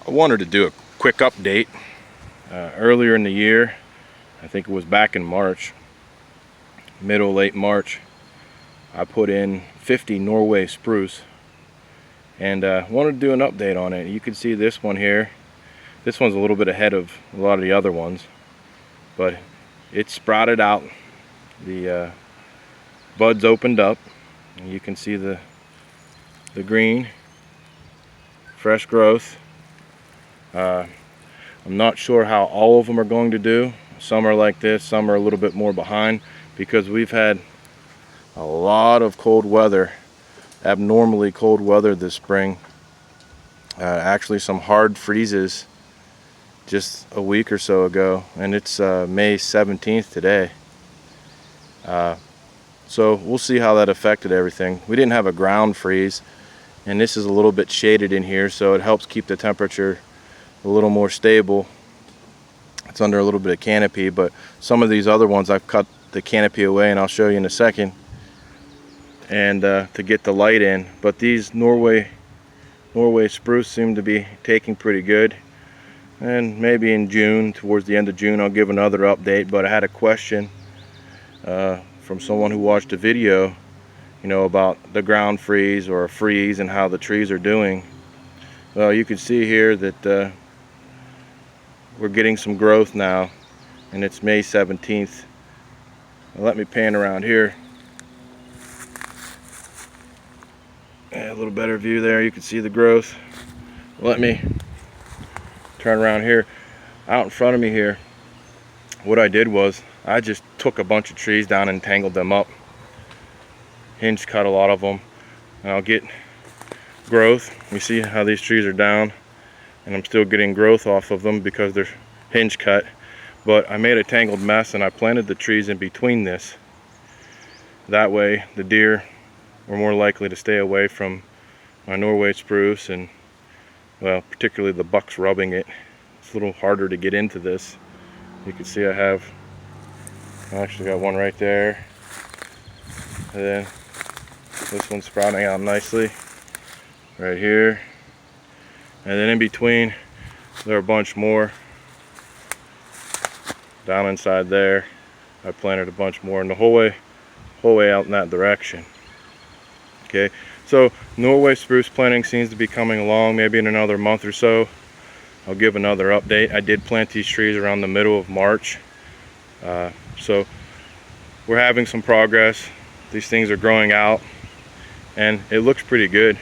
I wanted to do a quick update. Earlier in the year, I think it was back in March, middle late March, I put in 50 Norway spruce and wanted to do an update on it. You can see this one here. This one's a little bit ahead of a lot of the other ones, but it sprouted out. The buds opened up, and you can see the green, fresh growth. I'm not sure how all of them are going to do. Some are like this, some are a little bit more behind, because we've had a lot of cold weather, abnormally cold weather this spring. Actually some hard freezes just a week or so ago, and it's May 17th today. So we'll see how that affected everything. We didn't have a ground freeze, and this is a little bit shaded in here, so it helps keep the temperature a little more stable. It's under a little bit of canopy, but some of these other ones I've cut the canopy away, and I'll show you in a second, and to get the light in. But these Norway spruce seem to be taking pretty good, and maybe in June, towards the end of June, I'll give another update. But I had a question from someone who watched a video, about the ground freeze or a freeze and how the trees are doing. Well, you can see here that we're getting some growth now, and it's May 17th. Let me pan around here. A little better view there. You can see the growth. Let me turn around here. Out in front of me here, what I did was I just took a bunch of trees down and tangled them up. Hinge cut a lot of them, and I'll get growth. You see how these trees are down, and I'm still getting growth off of them because they're hinge cut. But I made a tangled mess, and I planted the trees in between this. That way the deer were more likely to stay away from my Norway spruce, and well, particularly the bucks rubbing it. It's a little harder to get into this. You can see I actually got one right there, and then this one's sprouting out nicely right here, and then in between there are a bunch more down inside there. I planted a bunch more, and the whole way out in that direction. Okay, so Norway spruce planting seems to be coming along. Maybe in another month or so I'll give another update. I did plant these trees around the middle of March, so we're having some progress. These things are growing out, and it looks pretty good.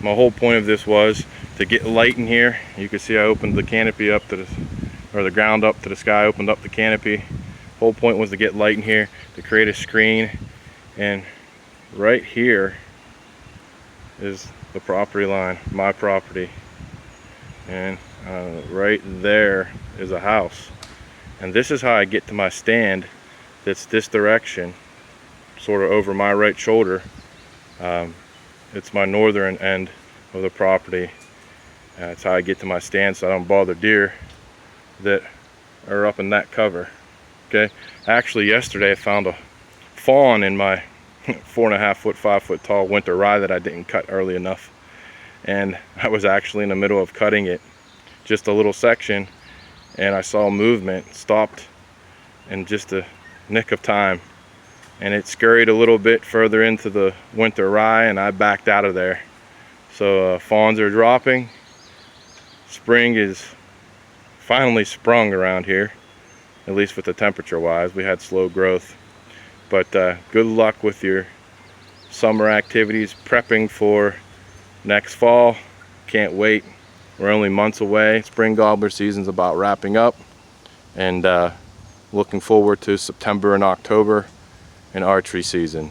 My whole point of this was to get light in here. You can see I opened the canopy up to the ground up to the sky, opened up the canopy. Whole point was to get light in here, to create a screen. And right here is the property line, my property, and right there is a house. And this is how I get to my stand that's this direction, sort of over my right shoulder. It's my northern end of the property. That's how I get to my stand, so I don't bother deer that are up in that cover. Okay, actually yesterday I found a fawn in my 4.5 foot, 5 foot tall winter rye that I didn't cut early enough, and I was actually in the middle of cutting it, just a little section, and I saw movement, stopped in just a nick of time, and it scurried a little bit further into the winter rye, and I backed out of there. So fawns are dropping. Spring is finally sprung around here, at least with the temperature wise. We had slow growth, but good luck with your summer activities, prepping for next fall. Can't wait. We're only months away. Spring gobbler season's about wrapping up, and looking forward to September and October and archery season.